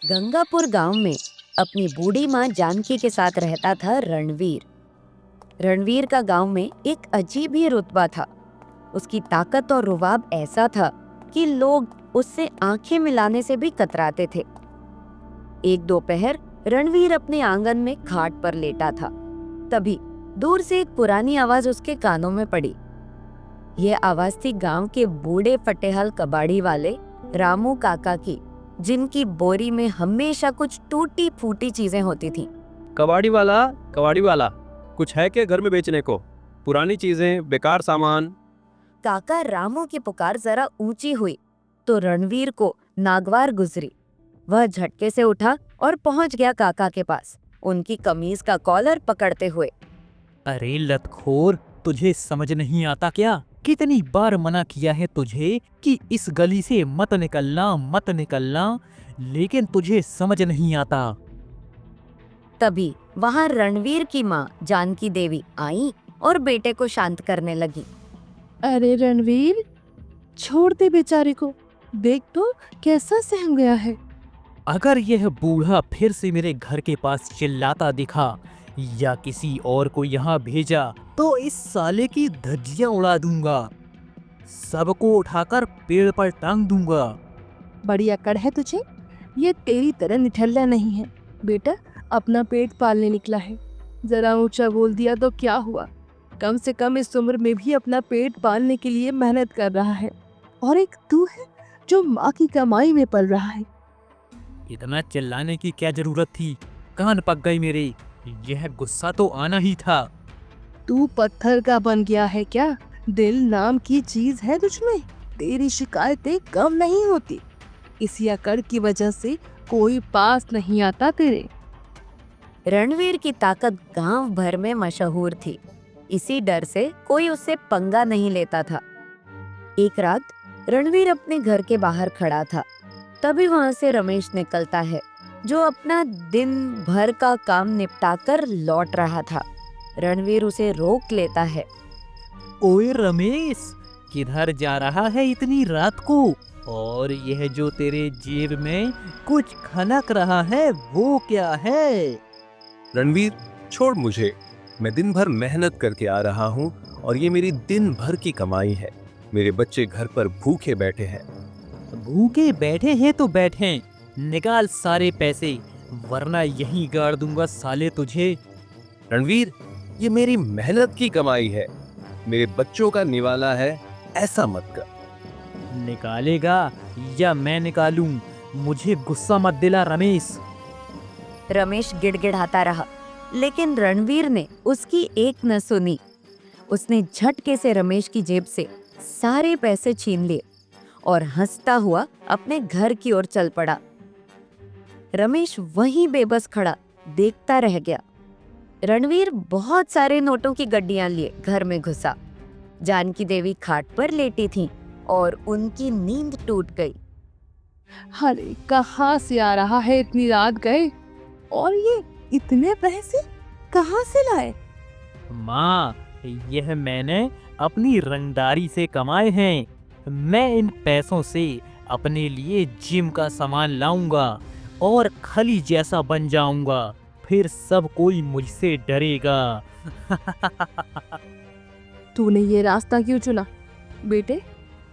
गंगापुर गांव में अपनी बूढ़ी माँ जानकी के साथ रहता था रणवीर। रणवीर का गांव में एक अजीब ही रुतबा था। उसकी ताकत और रुबाब ऐसा था कि लोग उससे आंखें मिलाने से भी कतराते थे। एक दोपहर रणवीर अपने आंगन में खाट पर लेटा था। तभी दूर से एक पुरानी आवाज उसके कानों में पड़ी। यह आवाज थी गांव के बूढ़े फटेहल कबाड़ी वाले रामू काका की, जिनकी बोरी में हमेशा कुछ टूटी फूटी चीजें होती थीं। कबाड़ी वाला, कुछ है क्या घर में बेचने को? पुरानी चीजें, बेकार सामान। काका रामू की पुकार जरा ऊंची हुई तो रणवीर को नागवार गुजरी। वह झटके से उठा और पहुंच गया काका के पास, उनकी कमीज का कॉलर पकड़ते हुए। अरे लतखोर, तुझे समझ नहीं आता क्या? कितनी बार मना किया है तुझे कि इस गली से मत निकलना, लेकिन तुझे समझ नहीं आता। तभी वहां रणवीर की माँ जानकी देवी आई और बेटे को शांत करने लगी। अरे रणवीर, छोड़ दे बेचारे को, देख तो कैसा सहम गया है। अगर यह बूढ़ा फिर से मेरे घर के पास चिल्लाता दिखा या किसी और को यहाँ भेजा तो इस साले की धज्जियां उड़ा दूंगा, सबको उठाकर पेड़ पर टांग दूंगा। बड़ी अकड़ है तुझे, ये तेरी तरह निठल्ला नहीं है। बेटा अपना पेट पालने निकला है, जरा ऊंचा बोल दिया तो क्या हुआ? कम से कम इस उम्र में भी अपना पेट पालने के लिए मेहनत कर रहा है, और एक तू है जो माँ की कमाई में पल रहा है। इतना चिल्लाने की क्या जरूरत थी? कान पक गए मेरे। यह गुस्सा तो आना ही था। तू पत्थर का बन गया है क्या? दिल नाम की चीज है तुझमें? तेरी शिकायतें कम नहीं होती। इसी अकड़ की वजह से कोई पास नहीं आता तेरे। रणवीर की ताकत गांव भर में मशहूर थी। इसी डर से कोई उससे पंगा नहीं लेता था। एक रात रणवीर अपने घर के बाहर खड़ा था। तभी वहां से रमेश निकलता है, जो अपना दिन भर का काम निपटाकर लौट रहा था। रणवीर उसे रोक लेता है। ओए रमेश, किधर जा रहा है इतनी रात को? और यह जो तेरे जेब में कुछ खनक रहा है वो क्या है? रणवीर, छोड़ मुझे। मैं दिन भर मेहनत करके आ रहा हूँ और ये मेरी दिन भर की कमाई है। मेरे बच्चे घर पर भूखे बैठे हैं। भूखे बैठे हैं तो बैठे, निकाल सारे पैसे, वरना यहीं गाड़ दूंगा साले तुझे। रणवीर, ये मेरी मेहनत की कमाई है, मेरे बच्चों का निवाला है, ऐसा मत कर। निकालेगा या मैं निकालूं? मुझे गुस्सा मत दिला रमेश। रमेश गिड़गिड़ाता रहा, लेकिन रणवीर ने उसकी एक न सुनी। उसने झटके से रमेश की जेब से सारे पैसे छीन लिए और हंसता हुआ अपने घर की ओर चल पड़ा। रमेश वहीं बेबस खड़ा देखता रह गया। रणवीर बहुत सारे नोटों की गड्डियां लिए घर में घुसा। जानकी देवी खाट पर लेटी थीं और उनकी नींद टूट गई। अरे कहाँ से आ रहा है इतनी रात गए, और ये इतने पैसे कहाँ से लाए? माँ, यह मैंने अपनी रंगदारी से कमाए हैं। मैं इन पैसों से अपने लिए जिम का सामान लाऊंगा और खली जैसा बन जाऊंगा, फिर सब कोई मुझसे डरेगा। तूने ये रास्ता क्यों चुना? बेटे,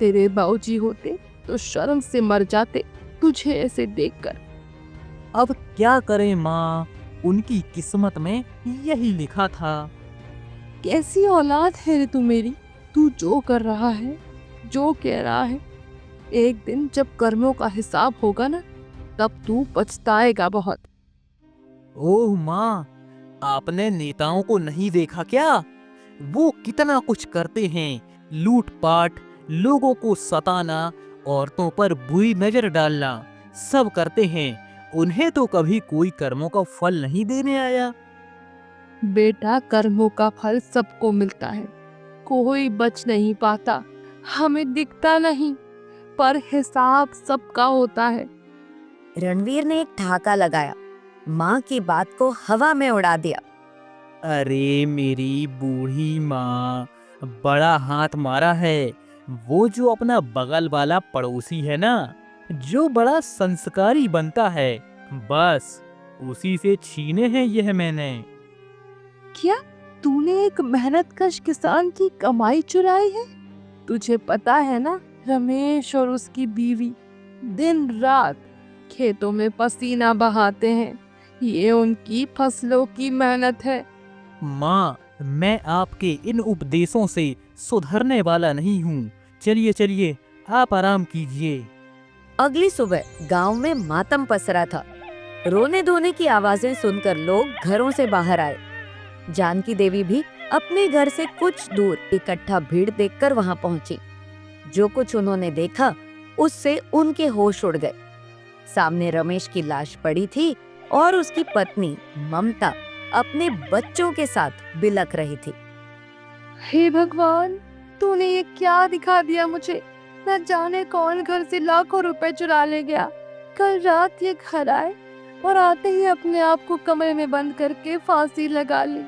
तेरे बाबूजी होते तो शर्म से मर जाते तुझे ऐसे देखकर। अब क्या करें माँ, उनकी किस्मत में यही लिखा था। कैसी औलाद है रे तू मेरी? तू जो कर रहा है, जो कह रहा है, एक दिन जब कर्मों का हिसाब होगा ना, तब तू पछताएगा बहुत। ओह माँ, आपने नेताओं को नहीं देखा क्या? वो कितना कुछ करते हैं। लूटपाट, लोगों को सताना, औरतों पर बुरी नजर डालना, सब करते हैं। उन्हें तो कभी कोई कर्मों का फल नहीं देने आया। बेटा, कर्मों का फल सबको मिलता है, कोई बच नहीं पाता। हमें दिखता नहीं, पर हिसाब सबका होता है। रणवीर ने एक ठहाका लगाया, माँ की बात को हवा में उड़ा दिया। अरे मेरी बूढ़ी माँ, बड़ा हाथ मारा है। वो जो अपना बगल वाला पड़ोसी है ना, जो बड़ा संस्कारी बनता है, बस उसी से छीने हैं यह मैंने। क्या तूने एक मेहनतकश किसान की कमाई चुराई है? तुझे पता है ना, रमेश और उसकी बीवी दिन रात खेतों में पसीना बहाते हैं। ये उनकी फसलों की मेहनत है। माँ, मैं आपके इन उपदेशों से सुधरने वाला नहीं हूँ। चलिए चलिए, आप आराम कीजिए। अगली सुबह गांव में मातम पसरा था। रोने धोने की आवाजें सुनकर लोग घरों से बाहर आए। जानकी देवी भी अपने घर से कुछ दूर इकट्ठा भीड़ देखकर वहां पहुंची। जो कुछ उन्होंने देखा उससे उनके होश उड़ गए। सामने रमेश की लाश पड़ी थी और उसकी पत्नी ममता अपने बच्चों के साथ बिलख रही थी। हे भगवान, तूने ये क्या दिखा दिया मुझे? न जाने कौन घर से लाखों रुपए चुरा ले गया। कल रात ये घर आए और आते ही अपने आप को कमरे में बंद करके फांसी लगा ली।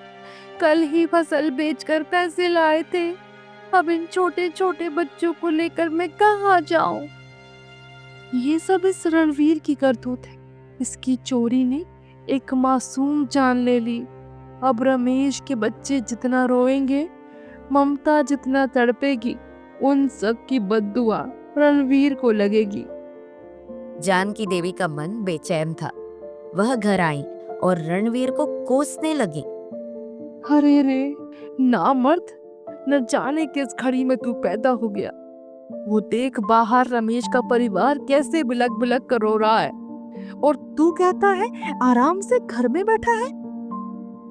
कल ही फसल बेचकर पैसे लाए थे। अब इन छोटे छोटे बच्चों को लेकर मैं कहाँ जाऊं? ये सब इस रणवीर की करतूत है। इसकी चोरी ने एक मासूम जान ले ली। अब रमेश के बच्चे जितना रोएंगे, ममता जितना तड़पेगी, उन सब की बद्दुआ रणवीर को लगेगी। जानकी देवी का मन बेचैन था। वह घर आई और रणवीर को कोसने लगी। अरे रे नामर्द, न जाने किस घड़ी में तू पैदा हो गया। वो देख बाहर रमेश का परिवार कैसे बिलक बिलक कर रो रहा है, और तू कहता है आराम से घर में बैठा है।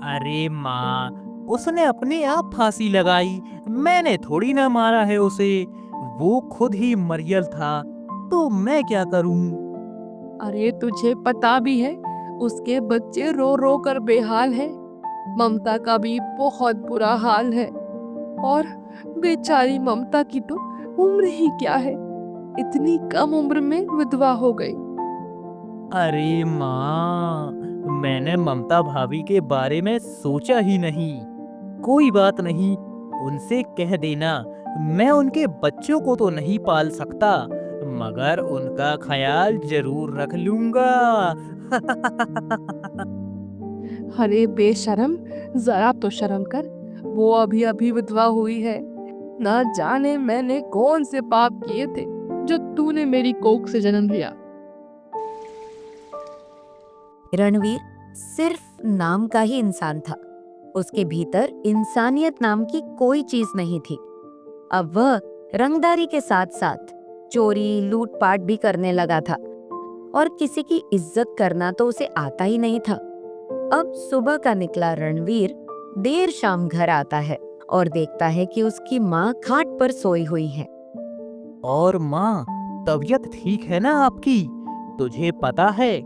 अरे माँ, उसने अपने आप फांसी लगाई, मैंने थोड़ी ना मारा है उसे। वो खुद ही मरियल था, तो मैं क्या करूं? अरे तुझे पता भी है उसके बच्चे रो रो कर बेहाल हैं। ममता का भी बहुत बुरा हाल है, और बेचारी ममता की तो उम्र ही क्या है, इतनी कम उम्र में विधवा हो गई। अरे माँ, मैंने ममता भाभी के बारे में सोचा ही नहीं। कोई बात नहीं, उनसे कह देना मैं उनके बच्चों को तो नहीं पाल सकता, मगर उनका ख्याल जरूर रख लूंगा। अरे बेशरम, जरा तो शर्म कर। वो अभी अभी विधवा हुई है। ना जाने मैंने कौन से पाप किए थे जो तूने मेरी कोख से जन्म लिया। रणवीर सिर्फ नाम का ही इंसान था। उसके भीतर इंसानियत नाम की कोई चीज नहीं थी। अब वह रंगदारी के साथ साथ चोरी लूटपाट भी करने लगा था, और किसी की इज्जत करना तो उसे आता ही नहीं था। अब सुबह का निकला रणवीर देर शाम घर आता है और देखता है कि उसकी माँ खाट पर सोई हुई है। और माँ, तबीयत ठीक है ना आपकी? तुझे पता है,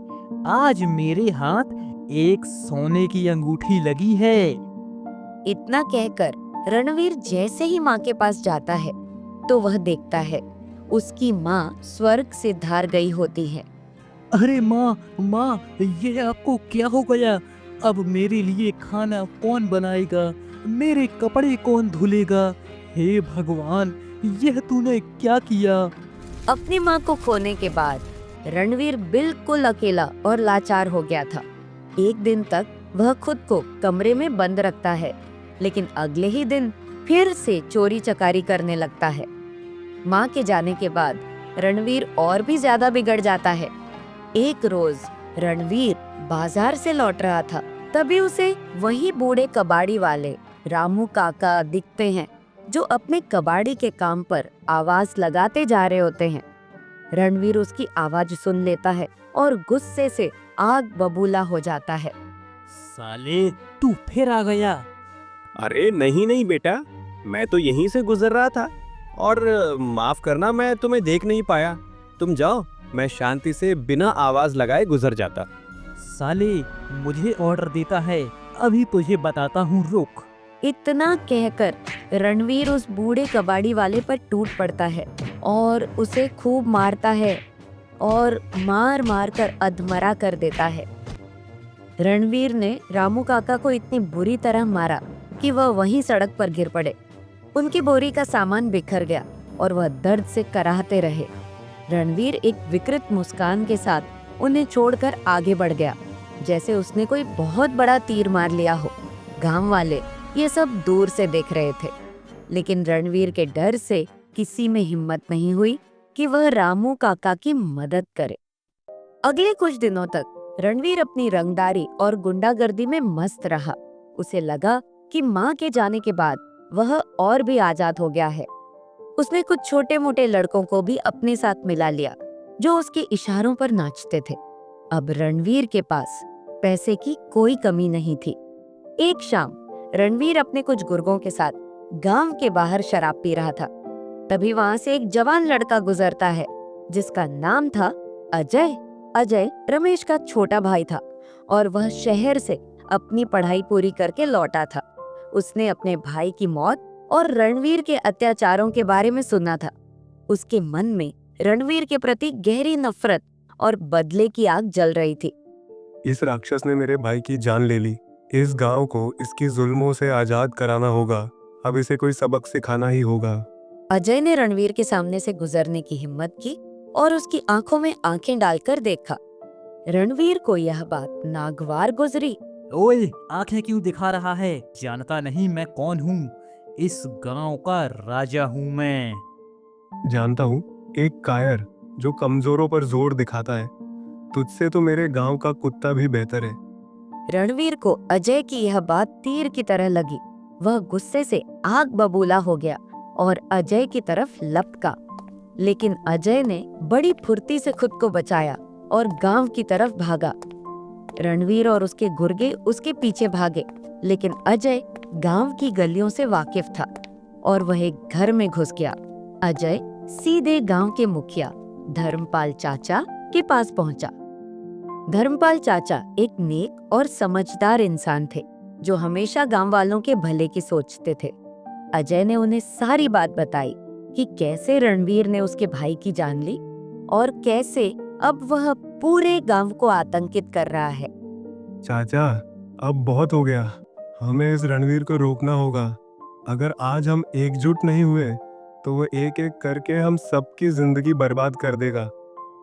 आज मेरे हाथ एक सोने की अंगूठी लगी है। इतना कहकर रणवीर जैसे ही माँ के पास जाता है तो वह देखता है उसकी माँ स्वर्ग से धार गई होती है। अरे माँ, माँ, ये आपको क्या हो गया? अब मेरे लिए खाना कौन बनाएगा? मेरे कपड़े कौन धुलेगा? हे भगवान, यह तूने क्या किया? अपनी माँ को खोने के बाद रणवीर बिल्कुल अकेला और लाचार हो गया था। एक दिन तक वह खुद को कमरे में बंद रखता है, लेकिन अगले ही दिन फिर से चोरी चकारी करने लगता है। माँ के जाने के बाद रणवीर और भी ज्यादा बिगड़ जाता है। एक रोज रणवीर बाजार से लौट रहा था, तभी उसे वही बूढ़े कबाड़ी वाले रामू काका दिखते हैं, जो अपने कबाड़ी के काम पर आवाज लगाते जा रहे होते हैं। रणवीर उसकी आवाज सुन लेता है और गुस्से से आग बबूला हो जाता है। साले, तू फिर आ गया? अरे नहीं नहीं बेटा, मैं तो यहीं से गुजर रहा था, और माफ करना मैं तुम्हें देख नहीं पाया। तुम जाओ, मैं शांति से बिना आवाज लगाए गुजर जाता। साले, मुझे ऑर्डर देता है, अभी तुझे बताता हूँ, रुक। इतना कहकर रणवीर उस बूढ़े कबाड़ी वाले पर टूट पड़ता है और उसे खूब मारता है और मार मार कर अधमरा कर देता है। रणवीर ने रामू काका को इतनी बुरी तरह मारा कि वह वहीं सड़क पर गिर पड़े। उनकी बोरी का सामान बिखर गया और वह दर्द से कराहते रहे। रणवीर एक विकृत मुस्कान के साथ उन्हें छोड़कर आगे बढ़ गया, जैसे उसने कोई बहुत बड़ा तीर मार लिया हो। गांव वाले ये सब दूर से देख रहे थे, लेकिन रणवीर के डर से किसी में हिम्मत नहीं हुई कि वह रामू काका की मदद करे। अगले कुछ दिनों तक रणवीर अपनी रंगदारी और गुंडागर्दी में मस्त रहा। उसे लगा कि माँ के जाने के बाद वह और भी आजाद हो गया है। उसने कुछ छोटे मोटे लड़कों को भी अपने साथ मिला लिया, जो उसके इशारों पर नाचते थे। अब रणवीर के पास पैसे की कोई कमी नहीं थी। एक शाम रणवीर अपने कुछ गुर्गों के साथ गांव के बाहर शराब पी रहा था। तभी वहां से एक जवान लड़का गुजरता है, जिसका नाम था अजय। अजय रमेश का छोटा भाई था और वह शहर से अपनी पढ़ाई पूरी करके लौटा था। उसने अपने भाई की मौत और रणवीर के अत्याचारों के बारे में सुना था। उसके मन में रणवीर के प्रति गहरी नफरत और बदले की आग जल रही थी। इस राक्षस ने मेरे भाई की जान ले ली। इस गांव को इसकी जुल्मों से आजाद कराना होगा। अब इसे कोई सबक सिखाना ही होगा। अजय ने रणवीर के सामने से गुजरने की हिम्मत की और उसकी आंखों में आंखें डालकर देखा। रणवीर को यह बात नागवार गुजरी। ओए, आंखें क्यों दिखा रहा है? जानता नहीं मैं कौन हूँ? इस गांव का राजा हूँ मैं। जानता हूँ, एक कायर जो कमजोरों पर जोर दिखाता है। तुझसे तो मेरे गांव का कुत्ता भी बेहतर है। रणवीर को अजय की यह बात तीर की तरह लगी। वह गुस्से से आग बबूला हो गया और अजय की तरफ लपका। लेकिन अजय ने बड़ी फुर्ती से खुद को बचाया और गांव की तरफ भागा। रणवीर और उसके गुर्गे उसके पीछे भागे, लेकिन अजय गांव की गलियों से वाकिफ था और वह एक घर में घुस गया। अजय सीधे गांव के मुखिया धर्मपाल चाचा के पास पहुंचा। धर्मपाल चाचा एक नेक और समझदार इंसान थे, जो हमेशा गांव वालों के भले की सोचते थे। अजय ने उन्हें सारी बात बताई कि कैसे रणवीर ने उसके भाई की जान ली और कैसे अब वह पूरे गांव को आतंकित कर रहा है। चाचा, अब बहुत हो गया। हमें इस रणवीर को रोकना होगा। अगर आज हम एकजुट नहीं हुए तो वो एक एक करके हम सबकी जिंदगी बर्बाद कर देगा।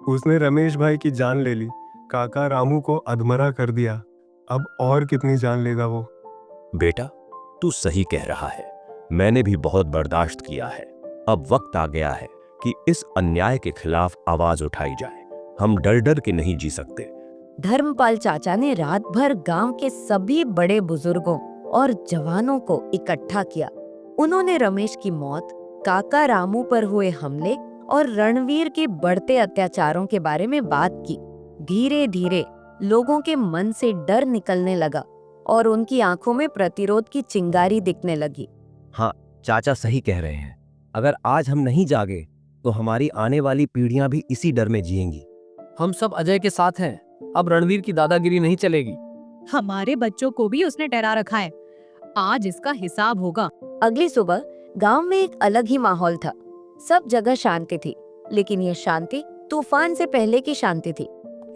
उसने रमेश भाई की जान ले ली, काका रामू को अधमरा कर दिया। अब और कितनी जान लेगा वो? बेटा, तू सही कह रहा है। मैंने भी बहुत बर्दाश्त किया है। अब वक्त आ गया है कि इस अन्याय के खिलाफ आवाज उठाई जाए। हम डर डर के नहीं जी सकते। धर्मपाल चाचा ने रात भर गांव के सभी बड़े बुजुर्गों और जवानों को इकट्ठा किया। उन्होंने रमेश की मौत, काका रामू पर हुए हमले और रणवीर के बढ़ते अत्याचारों के बारे में बात की। धीरे धीरे लोगों के मन से डर निकलने लगा और उनकी आंखों में प्रतिरोध की चिंगारी दिखने लगी। हाँ, चाचा सही कह रहे हैं। अगर आज हम नहीं जागे तो हमारी आने वाली पीढ़ियां भी इसी डर में जिएंगी। हम सब अजय के साथ हैं। अब रणवीर की दादागिरी नहीं चलेगी। हमारे बच्चों को भी उसने डरा रखा है। आज इसका हिसाब होगा। अगली सुबह गांव में एक अलग ही माहौल था। सब जगह शांति थी, लेकिन यह शांति तूफान से पहले की शांति थी।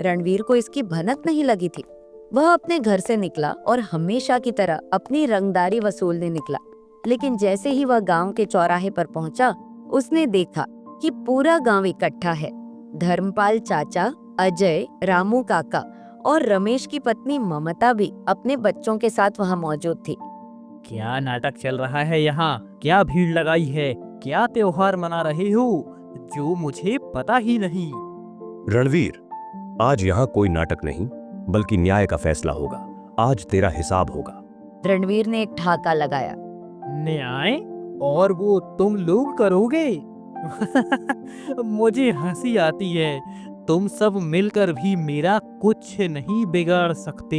रणवीर को इसकी भनक नहीं लगी थी। वह अपने घर से निकला और हमेशा की तरह अपनी रंगदारी वसूलने निकला। लेकिन जैसे ही वह गांव के चौराहे पर पहुंचा, उसने देखा कि पूरा गांव इकट्ठा है। धर्मपाल चाचा, अजय, रामू काका और रमेश की पत्नी ममता भी अपने बच्चों के साथ वहां मौजूद थी। क्या नाटक चल रहा है यहाँ? क्या भीड़ लगाई है? क्या त्योहार मना रहे हो जो मुझे पता ही नहीं? रणवीर, आज यहाँ कोई नाटक नहीं, बल्कि न्याय का फैसला होगा। आज तेरा हिसाब होगा। रणवीर ने एक ठहाका लगाया। न्याय? और वो तुम लोग करोगे? मुझे हंसी आती है। तुम सब मिलकर भी मेरा कुछ नहीं बिगाड़ सकते।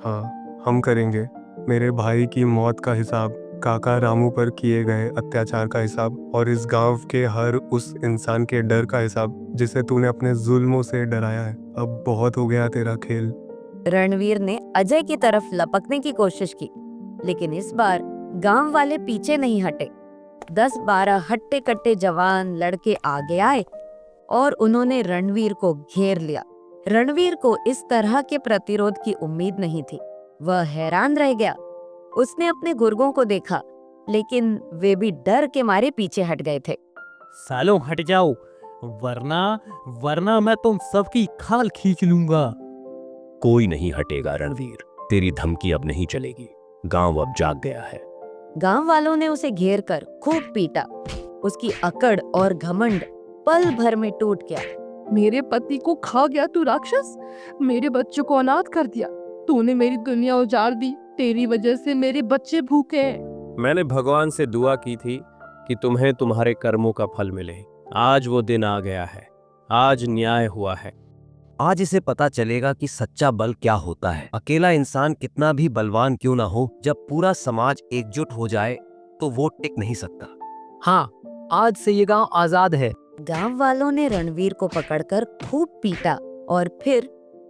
हाँ, हम करेंगे। मेरे भाई की मौत का हिसाब, काका रामू पर किए गए अत्याचार का हिसाब और इस गांव के हर उस इंसान के डर का हिसाब जिसे तूने अपने जुल्मों से डराया है। अब बहुत हो गया तेरा खेल। रणवीर ने अजय की तरफ लपकने की कोशिश की, लेकिन इस बार गांव वाले पीछे नहीं हटे। 10-12 हट्टे कट्टे जवान लड़के आगे आए और उन्होंने रणवीर को घेर लिया। रणवीर को इस तरह के प्रतिरोध की उम्मीद नहीं थी। वह हैरान रह गया। उसने अपने गुर्गों को देखा, लेकिन वे भी डर के मारे पीछे हट गए थे। सालों हट जाओ, वरना वरना मैं तुम सबकी खाल खींच लूंगा। कोई नहीं हटेगा रणवीर, तेरी धमकी अब नहीं चलेगी। गांव अब जाग गया है। गांव वालों ने उसे घेर कर खूब पीटा। उसकी अकड़ और घमंड पल भर में टूट गया। मेरे पति को खा गया तू राक्षस, मेरे बच्चों को अनाथ कर दिया, तूने मेरी दुनिया उजाड़ दी, तेरी वजह से मेरे बच्चे भूखे हैं। मैंने भगवान से दुआ की थी कि तुम्हें तुम्हारे कर्मों का फल मिले। आज वो दिन आ गया है, आज न्याय हुआ है। आज इसे पता चलेगा कि सच्चा बल क्या होता है। अकेला इंसान कितना भी बलवान क्यों ना हो, जब पूरा समाज एकजुट हो जाए तो वो टिक नहीं सकता। हाँ, आज से ये गांव आजाद है। गांव वालों ने रणवीर को पकड़कर खूब पीटा और फिर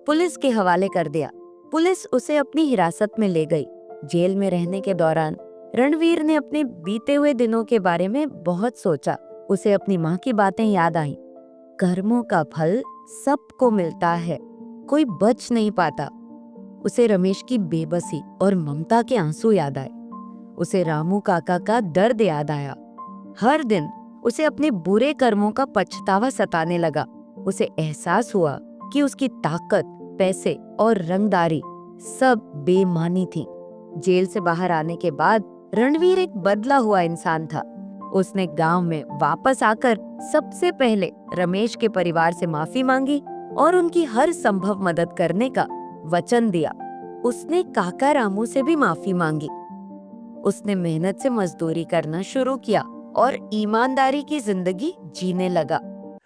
पुलिस के हवाले कर दिया। पुलिस उसे अपनी हिरासत में ले गई। जेल में रहने के दौरान रणवीर ने अपने बीते हुए दिनों के बारे में बहुत सोचा। उसे अपनी माँ की बातें याद आईं। कर्मों का फल सबको मिलता है, कोई बच नहीं पाता। उसे रमेश की बेबसी और ममता के आंसू याद आए। उसे रामू काका का दर्द याद आया। हर दिन उसे अपने बुरे कर्मों का पछतावा सताने लगा। उसे एहसास हुआ कि उसकी ताकत, पैसे और रंगदारी सब बेमानी थी। जेल से बाहर आने के बाद रणवीर एक बदला हुआ इंसान था। उसने गांव में वापस आकर सबसे पहले रमेश के परिवार से माफी मांगी और उनकी हर संभव मदद करने का वचन दिया। उसने काका रामू से भी माफी मांगी। उसने मेहनत से मजदूरी करना शुरू किया और ईमानदारी की जिंदगी जीने लगा।